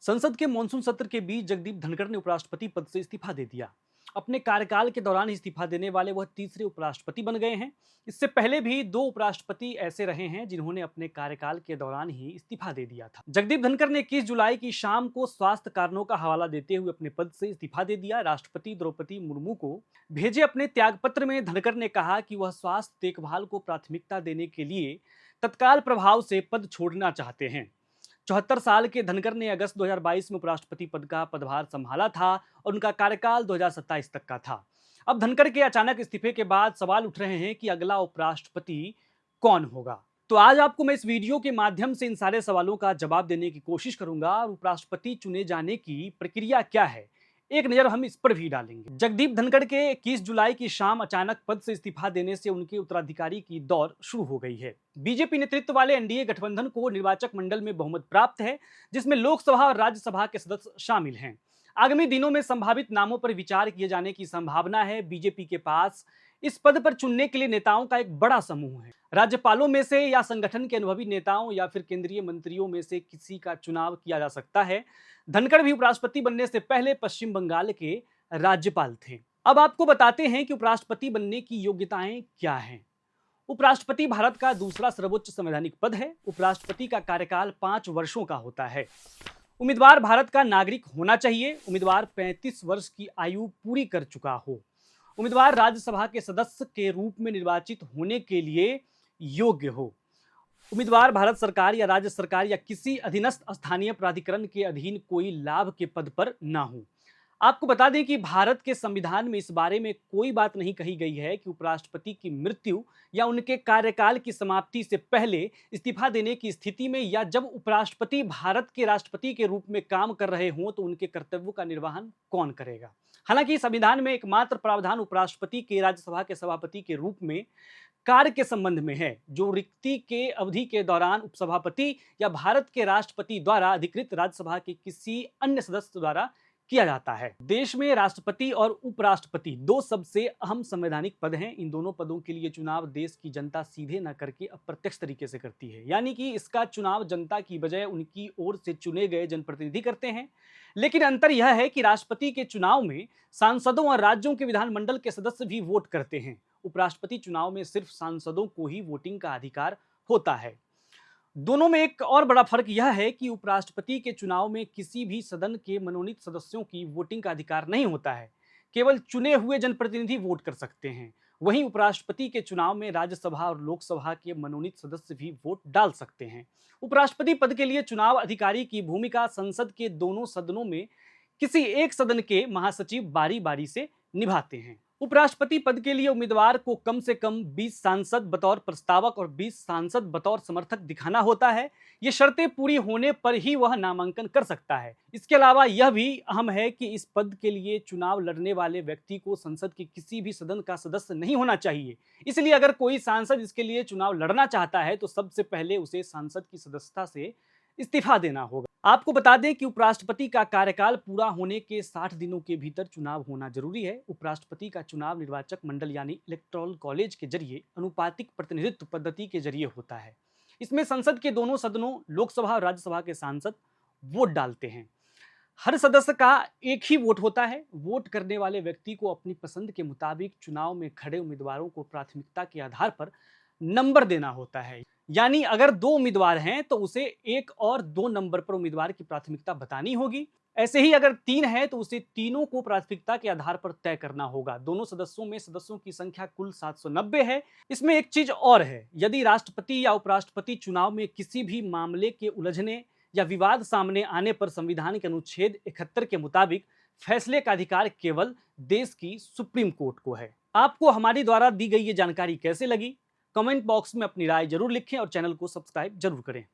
संसद के मॉनसून सत्र के बीच जगदीप धनखड़ ने उपराष्ट्रपति पद से इस्तीफा दे दिया। अपने कार्यकाल के दौरान इस्तीफा देने वाले वह तीसरे उपराष्ट्रपति बन गए हैं। इससे पहले भी दो उपराष्ट्रपति ऐसे रहे हैं जिन्होंने अपने कार्यकाल के दौरान ही इस्तीफा दे दिया था। जगदीप धनखड़ ने 21 जुलाई की शाम को स्वास्थ्य कारणों का हवाला देते हुए अपने पद से इस्तीफा दे दिया। राष्ट्रपति द्रौपदी मुर्मू को भेजे अपने त्यागपत्र में धनखड़ ने कहा कि वह स्वास्थ्य देखभाल को प्राथमिकता देने के लिए तत्काल प्रभाव से पद छोड़ना चाहते हैं। 74 साल के धनखड़ ने अगस्त 2022 में उपराष्ट्रपति पद का पदभार संभाला था और उनका कार्यकाल 2027 तक का था। अब धनखड़ के अचानक इस्तीफे के बाद सवाल उठ रहे हैं कि अगला उपराष्ट्रपति कौन होगा। तो आज आपको मैं इस वीडियो के माध्यम से इन सारे सवालों का जवाब देने की कोशिश करूंगा और उपराष्ट्रपति चुने जाने की प्रक्रिया क्या है, एक नजर हम इस पर भी डालेंगे। जगदीप धनखड़ के 21 जुलाई की शाम अचानक पद से इस्तीफा देने से उनके उत्तराधिकारी की दौड़ शुरू हो गई है। बीजेपी नेतृत्व वाले एनडीए गठबंधन को निर्वाचक मंडल में बहुमत प्राप्त है, जिसमें लोकसभा और राज्यसभा के सदस्य शामिल हैं। आगामी दिनों में संभावित नामों पर विचार किए जाने की संभावना है। बीजेपी के पास इस पद पर चुनने के लिए नेताओं का एक बड़ा समूह है। राज्यपालों में से या संगठन के अनुभवी नेताओं या फिर केंद्रीय मंत्रियों में से किसी का चुनाव किया जा सकता है। धनखड़ भी उपराष्ट्रपति बनने से पहले पश्चिम बंगाल के राज्यपाल थे। अब आपको बताते हैं कि उपराष्ट्रपति बनने की योग्यताएं क्या हैं। उपराष्ट्रपति भारत का दूसरा सर्वोच्च संवैधानिक पद है। उपराष्ट्रपति का कार्यकाल 5 वर्षों का होता है। उम्मीदवार भारत का नागरिक होना चाहिए। उम्मीदवार 35 वर्ष की आयु पूरी कर चुका हो। उम्मीदवार राज्यसभा के सदस्य के रूप में निर्वाचित होने के लिए योग्य हो। उम्मीदवार भारत सरकार या राज्य सरकार या किसी अधीनस्थ स्थानीय प्राधिकरण के अधीन कोई लाभ के पद पर ना हो। आपको बता दें कि भारत के संविधान में इस बारे में कोई बात नहीं कही गई है कि उपराष्ट्रपति की मृत्यु या उनके कार्यकाल की समाप्ति से पहले इस्तीफा देने की स्थिति में या जब उपराष्ट्रपति भारत के राष्ट्रपति के रूप में काम कर रहे हों तो उनके कर्तव्यों का निर्वहन कौन करेगा। हालांकि संविधान में एकमात्र प्रावधान उपराष्ट्रपति के राज्यसभा के सभापति के रूप में कार्य के संबंध में है, जो रिक्ति के अवधि के दौरान उपसभापति या भारत के राष्ट्रपति द्वारा अधिकृत राज्यसभा के किसी अन्य सदस्य द्वारा किया जाता है। देश में राष्ट्रपति और उपराष्ट्रपति दो सबसे अहम संवैधानिक पद हैं। इन दोनों पदों के लिए चुनाव देश की जनता सीधे न करके अप्रत्यक्ष तरीके से करती है, यानी कि इसका चुनाव जनता की बजाय उनकी ओर से चुने गए जनप्रतिनिधि करते हैं। लेकिन अंतर यह है कि राष्ट्रपति के चुनाव में सांसदों और राज्यों के विधानमंडल के सदस्य भी वोट करते हैं। उपराष्ट्रपति चुनाव में सिर्फ सांसदों को ही वोटिंग का अधिकार होता है। दोनों में एक और बड़ा फर्क यह है कि उपराष्ट्रपति के चुनाव में किसी भी सदन के मनोनीत सदस्यों की वोटिंग का अधिकार नहीं होता है, केवल चुने हुए जनप्रतिनिधि वोट कर सकते हैं। वहीं उपराष्ट्रपति के चुनाव में राज्यसभा और लोकसभा के मनोनीत सदस्य भी वोट डाल सकते हैं। उपराष्ट्रपति पद के लिए चुनाव अधिकारी की भूमिका संसद के दोनों सदनों में किसी एक सदन के महासचिव बारी बारी से निभाते हैं। उपराष्ट्रपति पद के लिए उम्मीदवार को कम से कम 20 सांसद बतौर प्रस्तावक और 20 सांसद बतौर समर्थक दिखाना होता है। ये शर्तें पूरी होने पर ही वह नामांकन कर सकता है। इसके अलावा यह भी अहम है कि इस पद के लिए चुनाव लड़ने वाले व्यक्ति को संसद के किसी भी सदन का सदस्य नहीं होना चाहिए। इसलिए अगर कोई सांसद इसके लिए चुनाव लड़ना चाहता है तो सबसे पहले उसे सांसद की सदस्यता से इस्तीफा देना होगा। आपको बता दें कि उपराष्ट्रपति का कार्यकाल पूरा होने के 60 दिनों के भीतर चुनाव होना जरूरी है। उपराष्ट्रपति का चुनाव निर्वाचक मंडल यानी इलेक्टोरल कॉलेज के जरिए अनुपातिक प्रतिनिधित्व पद्धति के जरिए होता है। इसमें संसद के दोनों सदनों लोकसभा और राज्यसभा के सांसद वोट डालते हैं। हर सदस्य का एक ही वोट होता है। वोट करने वाले व्यक्ति को अपनी पसंद के मुताबिक चुनाव में खड़े उम्मीदवारों को प्राथमिकता के आधार पर नंबर देना होता है। यानी अगर 2 उम्मीदवार हैं तो उसे 1 और 2 नंबर पर उम्मीदवार की प्राथमिकता बतानी होगी। ऐसे ही अगर 3 है तो उसे तीनों को प्राथमिकता के आधार पर तय करना होगा। दोनों सदस्यों में सदस्यों की संख्या कुल 790 है। इसमें एक चीज और है, यदि राष्ट्रपति या उपराष्ट्रपति चुनाव में किसी भी मामले के उलझने या विवाद सामने आने पर संविधान के अनुच्छेद 71 के मुताबिक फैसले का अधिकार केवल देश की सुप्रीम कोर्ट को है। आपको हमारी द्वारा दी गई ये जानकारी कैसे लगी, कमेंट बॉक्स में अपनी राय जरूर लिखें और चैनल को सब्सक्राइब जरूर करें।